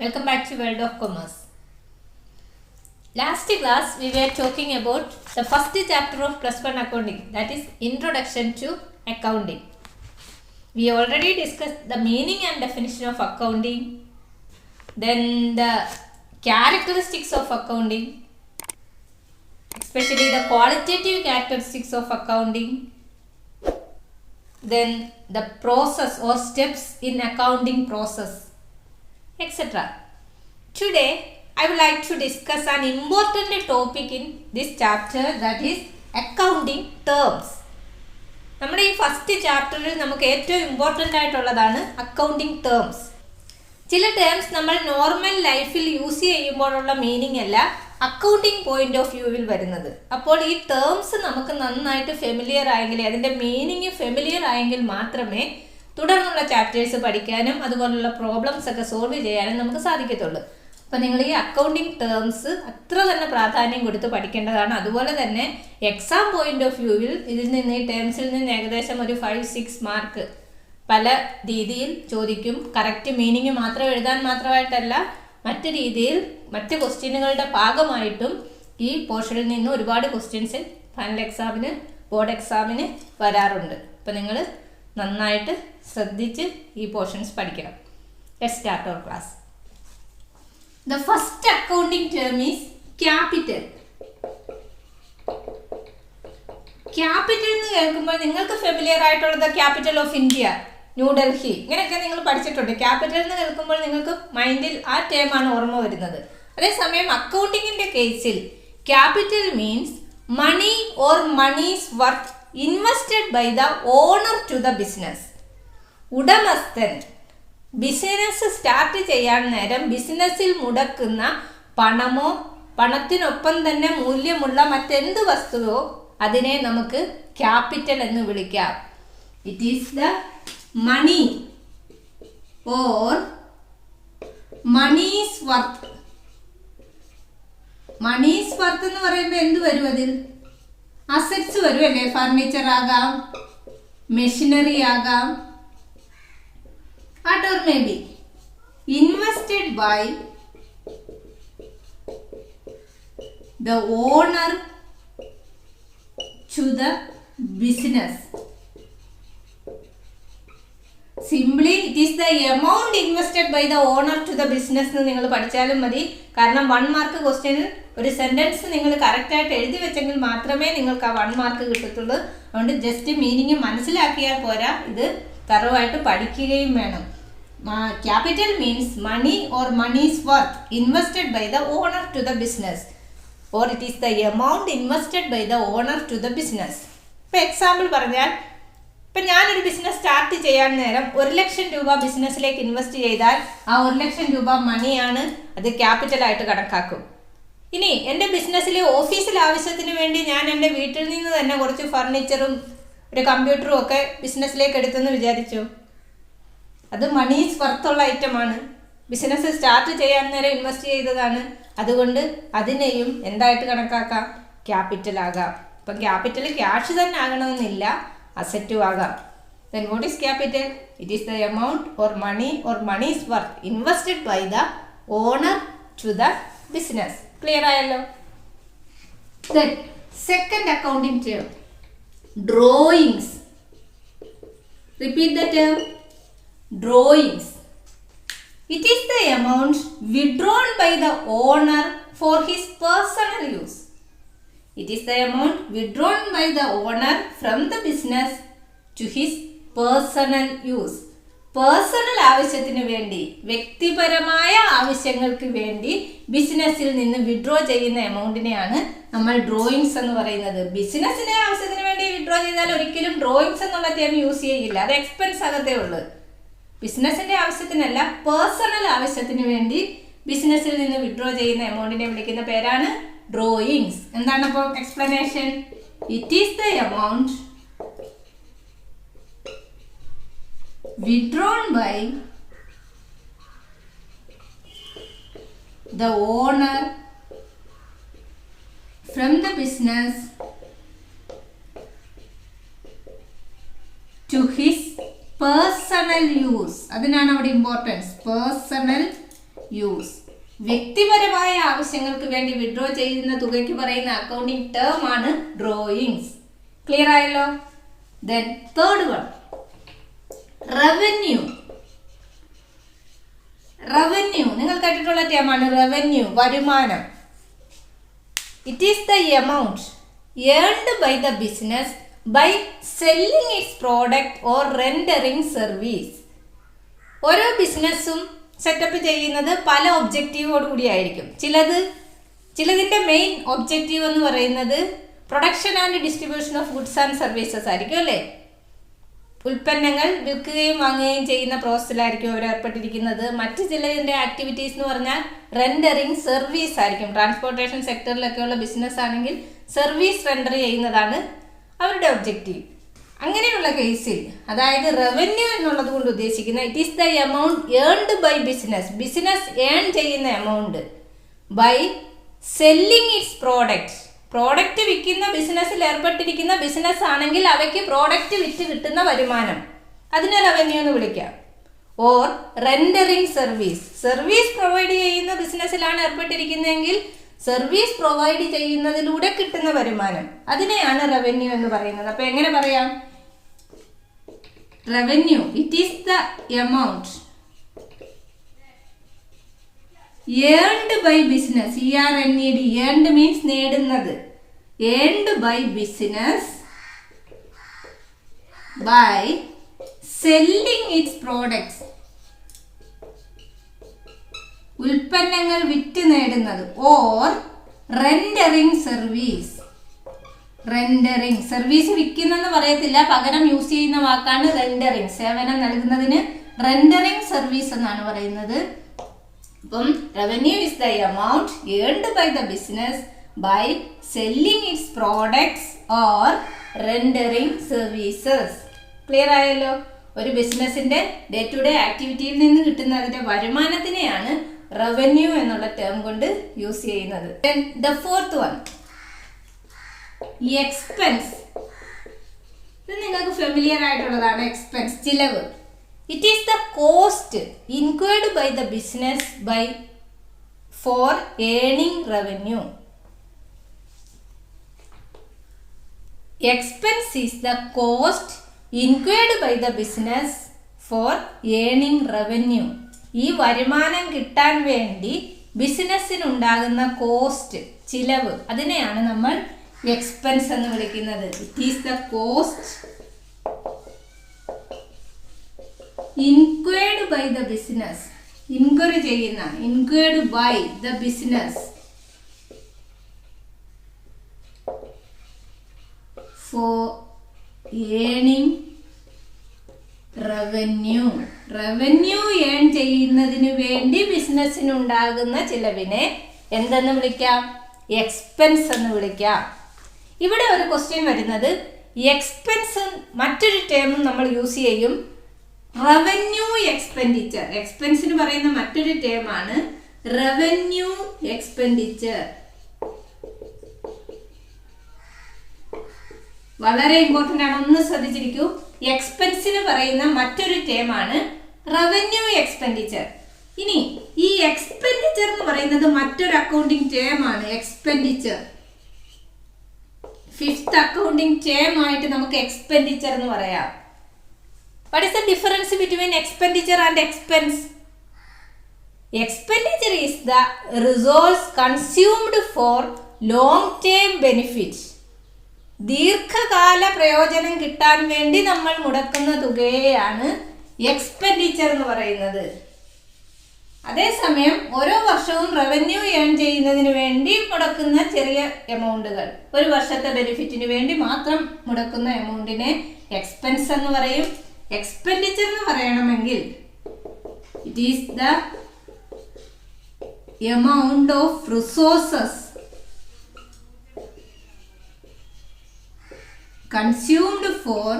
Welcome back to World of Commerce. Last class we were talking about the first chapter of plus 1 accounting, that is Introduction to Accounting. We already discussed the meaning and definition of accounting, then the characteristics of accounting, especially the qualitative characteristics of accounting, then the process or steps in accounting process, etc. Today I would like to discuss an important topic in this chapter, that is accounting terms. നമ്മുടെ ഈ first ചാപ്റ്ററിൽ നമുക്ക് ഏറ്റവും important ആയിട്ടുള്ളതാണ് accounting terms. ചില terms നമ്മൾ normal ലൈഫിൽ use ചെയ്യുമ്പോഴുള്ള മീനിങ് അല്ല അക്കൗണ്ടിങ് പോയിന്റ് ഓഫ് വ്യൂവിൽ വരുന്നത്. അപ്പോൾ ഈ ടേംസ് നമുക്ക് നന്നായിട്ട് ഫെമിലിയർ ആയെങ്കിൽ, അതിൻ്റെ മീനിങ് ഫെമിലിയർ ആയെങ്കിൽ മാത്രമേ തുടർന്നുള്ള ചാപ്റ്റേഴ്സ് പഠിക്കാനും അതുപോലുള്ള പ്രോബ്ലംസ് ഒക്കെ സോൾവ് ചെയ്യാനും നമുക്ക് സാധിക്കത്തുള്ളൂ. അപ്പോൾ നിങ്ങൾ ഈ അക്കൗണ്ടിങ് ടേംസ് അത്ര തന്നെ പ്രാധാന്യം കൊടുത്ത് പഠിക്കേണ്ടതാണ്. അതുപോലെ തന്നെ എക്സാം പോയിന്റ് ഓഫ് വ്യൂവിൽ ഇതിൽ നിന്ന് ഈ ടേംസിൽ നിന്ന് ഏകദേശം ഒരു 5-6 മാർക്ക് പല രീതിയിൽ ചോദിക്കും. കറക്റ്റ് മീനിങ് മാത്രം എഴുതാൻ മാത്രമായിട്ടല്ല, മറ്റ് രീതിയിൽ മറ്റ് ക്വസ്റ്റ്യനുകളുടെ ഭാഗമായിട്ടും ഈ പോർഷനിൽ നിന്ന് ഒരുപാട് ക്വസ്റ്റ്യൻസ് ഫൈനൽ എക്സാമിന്, ബോർഡ് എക്സാമിന് വരാറുണ്ട്. അപ്പോൾ നിങ്ങൾ നന്നായിട്ട് ശ്രദ്ധിച്ച് ഈ പോർഷൻസ് പഠിക്കണം. Let's start our class. The first accounting term is capital. Capital എന്ന് കേൾക്കുമ്പോൾ നിങ്ങൾക്ക് ഫെമിലിയർ ആയിട്ടുള്ളത് ക്യാപിറ്റൽ ഓഫ് ഇന്ത്യ, ന്യൂഡൽഹി, ഇങ്ങനെയൊക്കെ നിങ്ങൾ പഠിച്ചിട്ടുണ്ട്. ക്യാപിറ്റൽ എന്ന് കേൾക്കുമ്പോൾ നിങ്ങൾക്ക് മൈൻഡിൽ ആ ടേമാണ് ഓർമ്മ വരുന്നത്. അതേസമയം അക്കൗണ്ടിങ്ങിന്റെ കേസിൽ capital means money or monies worth invested by the owner to the business. ഉടമസ്ഥൻ ബിസിനസ് സ്റ്റാർട്ട് ചെയ്യാൻ നേരം ബിസിനസ്സിൽ മുടക്കുന്ന പണമോ പണത്തിനൊപ്പം തന്നെ മൂല്യമുള്ള മറ്റെന്ത് വസ്തുവോ അതിനെ നമുക്ക് ക്യാപിറ്റൽ എന്ന് വിളിക്കാം. It is the money or monies worth. Money's worth എന്ന് പറയുമ്പോൾ എന്ത് വരും? അതിൽ അസറ്റ്സ് വരും അല്ലേ? ഫർണിച്ചർ ആകാം, മെഷീനറി ആകാം, or maybe invested by the owner to the business. Simply it is the amount invested by the owner to the business എന്ന് നിങ്ങൾ പഠിച്ചാലും മതി. കാരണം 1 മാർക്ക് ക്വസ്റ്റ്യനിൽ ഒരു സെന്റൻസ് നിങ്ങൾ കറക്റ്റായിട്ട് എഴുതി വെച്ചെങ്കിൽ മാത്രമേ നിങ്ങൾക്ക് ആ 1 മാർക്ക് കിട്ടത്തുള്ളൂ. അതുകൊണ്ട് ജസ്റ്റ് മീനിങ് മനസ്സിലാക്കിയാൽ പോരാ, ഇത് തറവായിട്ട് പഠിക്കുകയും വേണം. Capital means money or money's worth invested by the owner to the business, or it is the amount invested by the owner to the business. ഇപ്പോൾ എക്സാമ്പിൾ പറഞ്ഞാൽ, ഇപ്പം ഞാനൊരു ബിസിനസ് സ്റ്റാർട്ട് ചെയ്യാൻ നേരം 1 ലക്ഷം രൂപ ബിസിനസ്സിലേക്ക് ഇൻവെസ്റ്റ് ചെയ്താൽ ആ 1 ലക്ഷം രൂപ മണിയാണ്, അത് ക്യാപിറ്റലായിട്ട് കണക്കാക്കും. ഇനി എൻ്റെ ബിസിനസ്സിലെ ഓഫീസിലെ ആവശ്യത്തിന് വേണ്ടി ഞാൻ എൻ്റെ വീട്ടിൽ നിന്ന് തന്നെ കുറച്ച് ഫർണിച്ചറും ഒരു കമ്പ്യൂട്ടറും ഒക്കെ ബിസിനസ്സിലേക്ക് എടുത്തെന്ന് വിചാരിച്ചു, അത് മണീസ് വർത്തുള്ള ഐറ്റമാണ്. ബിസിനസ് സ്റ്റാർട്ട് ചെയ്യാൻ നേരം ഇൻവെസ്റ്റ് ചെയ്തതാണ്. അതുകൊണ്ട് അതിനെയും എന്തായിട്ട് കണക്കാക്കാം? ക്യാപിറ്റൽ ആകാം. അപ്പം ക്യാപിറ്റൽ ക്യാഷ് തന്നെ ആകണമെന്നില്ല, അസറ്റും ആകാം. Then what is capital? It is the amount or money or monies worth invested by the owner to the business. Clear ആയല്ലോ? Then second accounting term, drawings. Repeat the term. Drawings. It is the amount withdrawn by the owner for his personal use. It is the amount withdrawn by the owner from the business to his personal use. Personal ആവശ്യത്തിന് വേണ്ടി, വ്യക്തിപരമായ ആവശ്യങ്ങൾക്ക് വേണ്ടി ബിസിനസ്സിൽ നിന്ന് withdraw ചെയ്യുന്ന എമൗണ്ടിനെയാണ് നമ്മൾ drawings എന്ന് പറയുന്നത്. ബിസിനസ്സിന്റെ ആവശ്യത്തിന് വേണ്ടി വിഡ്രോ ചെയ്താൽ ഒരിക്കലും ഡ്രോയിങ്സ് എന്നുള്ള ടേം യൂസ് ചെയ്യില്ല, അത് എക്സ്പെൻസ് ആകത്തേ ഉള്ളൂ. ബിസിനസിന്റെ ആവശ്യത്തിനല്ല, പേഴ്സണൽ ആവശ്യത്തിന് വേണ്ടി ബിസിനസ്സിൽ നിന്ന് വിഡ്രോ ചെയ്യുന്ന എമൗണ്ടിനെ വിളിക്കുന്ന പേരാണ് ഡ്രോയിങ്സ്. എന്താണ് അപ്പോൾ explanation? It is the amount withdrawn by the owner from the business to his personal use. അതിനാണ് അവിടെ ഇമ്പോർട്ടൻസ്. Personal use. വ്യക്തിപരമായ ആവശ്യങ്ങൾക്ക് വേണ്ടി വിഡ്രോ ചെയ്യുന്ന തുകയ്ക്ക് പറയുന്ന അക്കൗണ്ടിങ് ടേം ആണ് ഡ്രോയിങ്സ്. ക്ലിയർ ആയല്ലോ? Then third one, revenue. Revenue നിങ്ങൾ കേട്ടിട്ടുള്ള ടേമാണ് റവന്യൂ, വരുമാനം. It is the amount earned by the business by selling its product or rendering service. ഓരോ ബിസിനസ്സും സെറ്റപ്പ് ചെയ്യുന്നത് പല ഒബ്ജക്റ്റീവോട് കൂടിയായിരിക്കും. ചിലതിൻ്റെ മെയിൻ ഒബ്ജക്റ്റീവ് എന്ന് പറയുന്നത് production and distribution of goods and services ആയിരിക്കും അല്ലേ. ഉൽപ്പന്നങ്ങൾ വിൽക്കുകയും വാങ്ങുകയും ചെയ്യുന്ന പ്രോസസ്സിലായിരിക്കും അവർ ഏർപ്പെട്ടിരിക്കുന്നത്. മറ്റ് ചിലതിൻ്റെ ആക്ടിവിറ്റീസ് എന്ന് പറഞ്ഞാൽ റെൻഡറിങ് സർവീസ് ആയിരിക്കും. ട്രാൻസ്പോർട്ടേഷൻ സെക്ടറിലൊക്കെയുള്ള ബിസിനസ് ആണെങ്കിൽ സർവീസ് റെൻഡർ ചെയ്യുന്നതാണ് അവരുടെ ഒബ്ജക്റ്റീവ്. അങ്ങനെയുള്ള കേസിൽ, അതായത് റവന്യൂ എന്നുള്ളത് കൊണ്ട് ഉദ്ദേശിക്കുന്ന it is the amount earned by business, business earn ചെയ്യുന്ന amount by selling its product. Product വിൽക്കുന്ന ബിസിനസ്സിൽ ഏർപ്പെട്ടിരിക്കുന്ന ബിസിനസ് ആണെങ്കിൽ അവയ്ക്ക് പ്രോഡക്റ്റ് വിറ്റ് കിട്ടുന്ന വരുമാനം, അതിനെ റവന്യൂ എന്ന് വിളിക്കാം. Or rendering service, service provide ചെയ്യുന്ന ബിസിനസ്സിലാണ് ഏർപ്പെട്ടിരിക്കുന്നതെങ്കിൽ സർവീസ് പ്രൊവൈഡ് ചെയ്യുന്നതിലൂടെ കിട്ടുന്ന വരുമാനം, അതിനെയാണ് റവന്യൂ എന്ന് പറയുന്നത്. അപ്പൊ എങ്ങനെ പറയാം? Revenue it is the amount earned by business. ERNED, earned means നേടുന്നത്. Earned by business by selling its products, ഉൽപ്പന്നങ്ങൾ വിറ്റ് നേടുന്നത്. Or rendering service. Rendering service വിൽക്കുന്നെന്ന് പറയത്തില്ല, പകരം യൂസ് ചെയ്യുന്ന വാക്കാണ് റെൻഡറിങ്. സേവനം നൽകുന്നതിന് റെൻഡറിങ് സർവീസ് എന്നാണ് പറയുന്നത്. അപ്പം revenue is the amount earned by the business by selling its products or rendering services. Clear ആയല്ലോ? ഒരു ബിസിനസിന്റെ ഡേ ടു ഡേ ആക്ടിവിറ്റിയിൽ നിന്ന് കിട്ടുന്ന അതിന്റെ വരുമാനത്തിനെയാണ് റവന്യൂ എന്നുള്ള ടേം കൊണ്ട് യൂസ് ചെയ്യുന്നത്. The fourth one, expense. ഇത് നിങ്ങൾക്ക് ഫെമിലിയർ ആയിട്ടുള്ളതാണ്. എക്സ്പെൻസ്, ചിലവ്. It is the cost incurred by the business by for earning revenue. Expense is the cost incurred by the business for earning revenue. ഈ വരുമാനം കിട്ടാൻ വേണ്ടി ബിസിനസ്സിനുണ്ടാകുന്ന കോസ്റ്റ്, ചിലവ്, അതിനെയാണ് നമ്മൾ എക്സ്പെൻസ് എന്ന് വിളിക്കുന്നത്. It is the cost inquired by the business, inquiry ചെയ്യുന്ന, inquired by the business for earning revenue. Revenue earn ചെയ്യുന്നതിന് വേണ്ടി ബിസിനസ്സിനുണ്ടാകുന്ന ചിലവിനെ എന്തെന്ന് വിളിക്കാം? എക്സ്പെൻസ് എന്ന് വിളിക്കാം. ഇവിടെ ഒരു ക്വസ്റ്റ്യൻ വരുന്നത്, എക്സ്പെൻസ് മറ്റൊരു ടേമും നമ്മൾ യൂസ് ചെയ്യും, റവന്യൂ എക്സ്പെൻഡിച്ചർ. എക്സ്പെൻസിന് പറയുന്ന മറ്റൊരു ടേമാണ് റവന്യൂ എക്സ്പെൻഡിച്ചർ. വളരെ ഇമ്പോർട്ടൻ്റ് ആണ്, ഒന്ന് ശ്രദ്ധിച്ചിരിക്കൂ. എക്സ്പെൻസിന് പറയുന്ന മറ്റൊരു ടേമാണ് റവന്യൂ എക്സ്പെൻഡിച്ചർ. ഇനി ഈ എക്സ്പെൻഡിച്ചർ എന്ന് പറയുന്നത് മറ്റൊരു അക്കൗണ്ടിങ് ടേമാണ്, എക്സ്പെൻഡിച്ചർ. ഫിഫ്ത്ത് അക്കൗണ്ടിങ് ടേം ആയിട്ട് നമുക്ക് എക്സ്പെൻഡിച്ചർ എന്ന് പറയാം. What is the difference between expenditure and expense? Expenditure is the resource consumed for long term benefit. ദീർഘകാല പ്രയോജനം കിട്ടാൻ വേണ്ടി നമ്മൾ മുടക്കുന്ന തുകയെയാണ് എക്സ്പെൻഡിച്ചർ എന്ന് പറയുന്നത്. അതേസമയം ഓരോ വർഷവും റവന്യൂ ഏൺ ചെയ്യുന്നതിന് വേണ്ടി മുടക്കുന്ന ചെറിയ എമൗണ്ടുകൾ, ഒരു വർഷത്തെ ബെനിഫിറ്റിന് വേണ്ടി മാത്രം മുടക്കുന്ന എമൗണ്ടിനെ എക്സ്പെൻസ് എന്ന് പറയും. എക്സ്പെൻഡിച്ചർ എന്ന് പറയണമെങ്കിൽ it is the amount of resources consumed for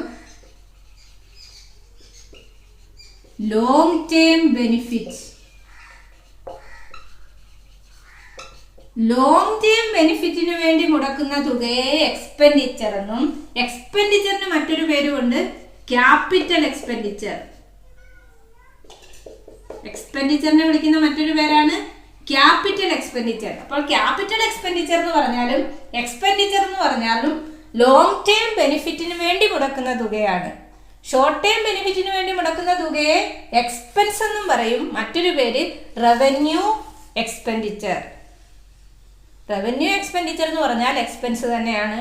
long term benefits. Long term ബെനിഫിറ്റിന് വേണ്ടി മുടക്കുന്ന തുകയെ എക്സ്പെൻഡിച്ചർ എന്നും, എക്സ്പെൻഡിച്ചറിനെ വിളിക്കുന്ന മറ്റൊരു പേരാണ് ക്യാപിറ്റൽ എക്സ്പെൻഡിച്ചർ. അപ്പോൾ ക്യാപിറ്റൽ എക്സ്പെൻഡിച്ചർ എന്ന് പറഞ്ഞാലും എക്സ്പെൻഡിച്ചർ എന്ന് പറഞ്ഞാലും ലോങ് ടേം ബെനിഫിറ്റിന് വേണ്ടി മുടക്കുന്ന തുകയാണ്. ഷോർട്ട് ടേം ബെനിഫിറ്റിന് വേണ്ടി മുടക്കുന്ന തുകയെ എക്സ്പെൻസ് എന്നും പറയും. മറ്റൊരു പേര് റവന്യൂ എക്സ്പെൻഡിച്ചർ. റവന്യൂ എക്സ്പെൻഡിച്ചർ എന്ന് പറഞ്ഞാൽ എക്സ്പെൻസ് തന്നെയാണ്.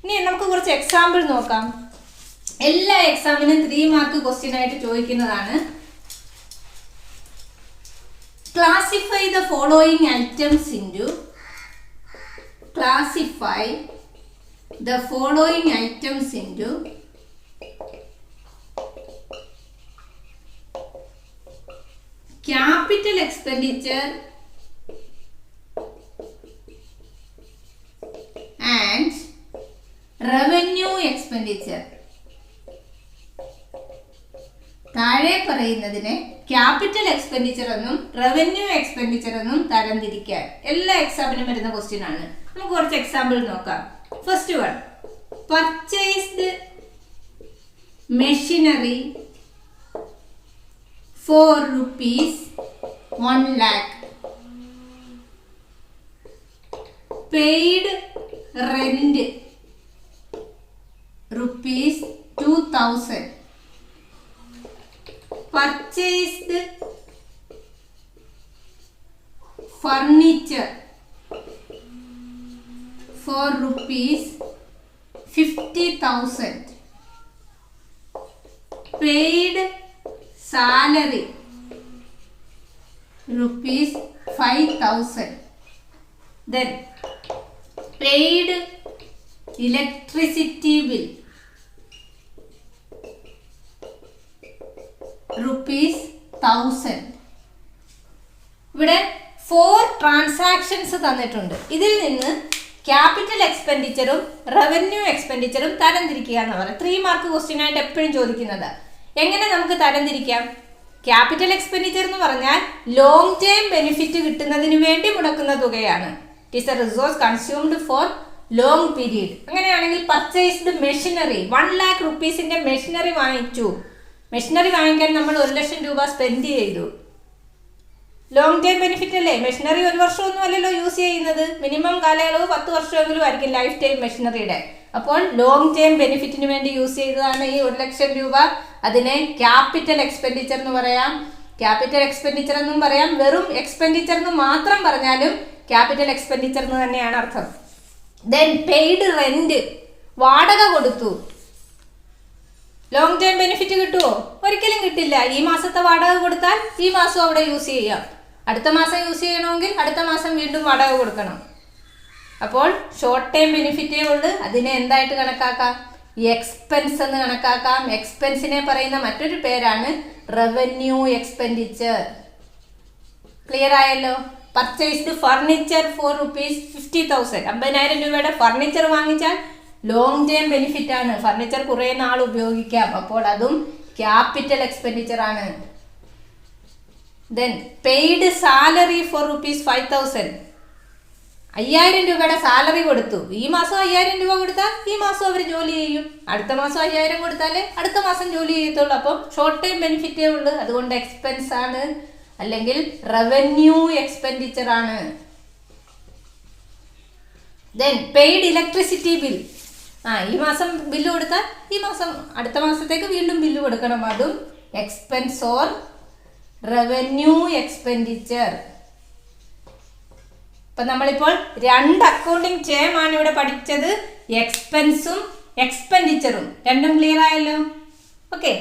ഇനി നമുക്ക് കുറച്ച് എക്സാമ്പിൾ നോക്കാം. എല്ലാ എക്സാമിനും 3 മാർക്ക് ക്വസ്റ്റ്യൻ ആയിട്ട് ചോദിക്കുന്നതാണ്. Classify the following items into classify the following items into capital expenditure and revenue expenditure. താഴെ പറയുന്നതിനെ ക്യാപിറ്റൽ എക്സ്പെൻഡിച്ചർ എന്നും റവന്യൂ എക്സ്പെൻഡിച്ചർ എന്നും തരംതിരിക്കാൻ എല്ലാ എക്സാമിനും വരുന്ന ക്വസ്റ്റ്യൻ ആണ്. നമുക്ക് കുറച്ച് എക്സാമ്പിൾ നോക്കാം. First one, purchased machinery for rupees 1 lakh, paid rent rupees 2000, purchased furniture for rupees 50,000, paid salary rupees 5,000, then paid electricity bill rupees 1000. ഇവിടെ 4 ട്രാൻസാക്ഷൻസ് തന്നിട്ടുണ്ട്. ഇതിൽ നിന്ന് ക്യാപിറ്റൽ എക്സ്പെൻഡിച്ചറും റവന്യൂ എക്സ്പെൻഡിച്ചറും തരംതിരിക്കുക എന്ന് പറയാം. 3 മാർക്ക് ക്വസ്റ്റ്യൻ ആയിട്ട് എപ്പോഴും ചോദിക്കുന്നത്. എങ്ങനെ നമുക്ക് തരംതിരിക്കാം? ക്യാപിറ്റൽ എക്സ്പെൻഡിച്ചർ എന്ന് പറഞ്ഞാൽ ലോങ് ടേം ബെനിഫിറ്റ് കിട്ടുന്നതിന് വേണ്ടി മുടക്കുന്ന തുകയാണ്. It is A resource consumed for long period. അങ്ങനെയാണെങ്കിൽ പർച്ചേസ്ഡ് മെഷീനറി 1 lakh റുപ്പീസിന്റെ മെഷീനറി വാങ്ങിച്ചു. മെഷീനറി വാങ്ങിക്കാൻ നമ്മൾ 1 ലക്ഷം രൂപ സ്പെൻഡ് ചെയ്തു. ലോങ് ടേം ബെനിഫിറ്റ് അല്ലേ? മെഷീനറി 1 വർഷമൊന്നും അല്ലല്ലോ യൂസ് ചെയ്യുന്നത്. മിനിമം കാലയളവ് 10 വർഷമെങ്കിലും ആയിരിക്കും ലൈഫ് ടൈം മെഷീനറിയുടെ. അപ്പോൾ ലോങ് ടേം ബെനിഫിറ്റിന് വേണ്ടി യൂസ് ചെയ്തതാണ് ഈ 1 ലക്ഷം രൂപ. അതിനെ ക്യാപിറ്റൽ എക്സ്പെൻഡിച്ചർ എന്ന് പറയാം. ക്യാപിറ്റൽ എക്സ്പെൻഡിച്ചർ എന്നും പറയാം. വെറും എക്സ്പെൻഡിച്ചർ എന്ന് മാത്രം പറഞ്ഞാലും ക്യാപിറ്റൽ എക്സ്പെൻഡിച്ചർ എന്ന് തന്നെയാണ് അർത്ഥം. ദെൻ പെയ്ഡ് റെന്റ്, വാടക കൊടുത്തു. ലോങ് ടൈം ബെനിഫിറ്റ് കിട്ടുമോ? ഒരിക്കലും കിട്ടില്ല. ഈ മാസത്തെ വാടക കൊടുത്താൽ ഈ മാസം അവിടെ യൂസ് ചെയ്യാം. അടുത്ത മാസം യൂസ് ചെയ്യണമെങ്കിൽ അടുത്ത മാസം വീണ്ടും വാടക കൊടുക്കണം. അപ്പോൾ ഷോർട്ട് ടൈം ബെനിഫിറ്റേ ഉള്ളൂ. അതിനെ എന്തായിട്ട് കണക്കാക്കാം? എക്സ്പെൻസ് എന്ന് കണക്കാക്കാം. എക്സ്പെൻസിനെ പറയുന്ന മറ്റൊരു പേരാണ് റവന്യൂ എക്സ്പെൻഡിച്ചർ. ക്ലിയർ ആയല്ലോ? പർച്ചേസ്ഡ് ഫർണിച്ചർ ഫോർ rupees 50,000, 50,000 രൂപയുടെ ഫർണിച്ചർ വാങ്ങിച്ചാൽ ലോങ് ടൈം ബെനിഫിറ്റ് ആണ്. ഫർണിച്ചർ കുറേ നാൾ ഉപയോഗിക്കാം. അപ്പോൾ അതും ക്യാപിറ്റൽ എക്സ്പെൻഡിച്ചർ ആണ്. Then paid salary for rupees 5,000, 5,000 രൂപയുടെ സാലറി കൊടുത്തു. ഈ മാസം 5,000 രൂപ കൊടുത്താൽ ഈ മാസം അവർ ജോലി ചെയ്യും. അടുത്ത മാസം 5,000 കൊടുത്താലേ അടുത്ത മാസം ജോലി ചെയ്യത്തുള്ളൂ. അപ്പം ഷോർട്ട് ടൈം ബെനിഫിറ്റേ ഉള്ളൂ. അതുകൊണ്ട് എക്സ്പെൻസ് ആണ്, അല്ലെങ്കിൽ റവന്യൂ എക്സ്പെൻഡിച്ചർ ആണ്. ദെൻ പെയ്ഡ് ഇലക്ട്രിസിറ്റി ബിൽ, ഈ മാസം ബില്ല് കൊടുത്താൽ ഈ മാസം അടുത്ത മാസത്തേക്ക് വീണ്ടും ബില്ല് കൊടുക്കണം. അതും എക്സ്പെൻസ് ഓർ റവന്യൂ എക്സ്പെൻഡിച്ചർ. ഇപ്പം നമ്മളിപ്പോൾ 2 അക്കൗണ്ടിങ് ടേം ആണ് ഇവിടെ പഠിച്ചത്. എക്സ്പെൻസും എക്സ്പെൻഡിച്ചറും രണ്ടും ക്ലിയർ ആയല്ലോ? ഓക്കെ.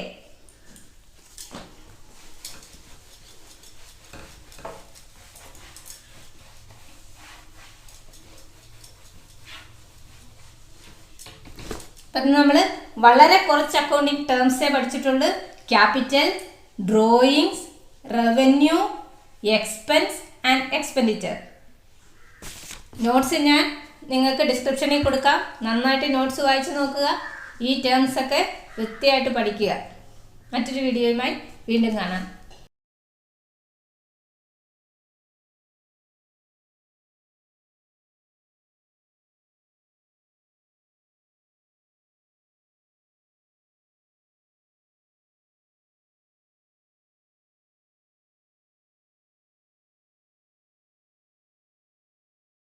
അപ്പം നമ്മൾ വളരെ കുറച്ച് അക്കൗണ്ടിങ് ടേംസേ പഠിച്ചിട്ടുള്ളൂ. Capital, drawings, revenue, expense and expenditure. Notes ഞാൻ നിങ്ങൾക്ക് ഡിസ്ക്രിപ്ഷനിൽ കൊടുക്കാം. നന്നായിട്ട് നോട്ട്സ് വായിച്ച് നോക്കുക. ഈ ടേംസ് ഒക്കെ വൃത്തിയായിട്ട് പഠിക്കുക. മറ്റൊരു വീഡിയോയുമായി വീണ്ടും കാണാം.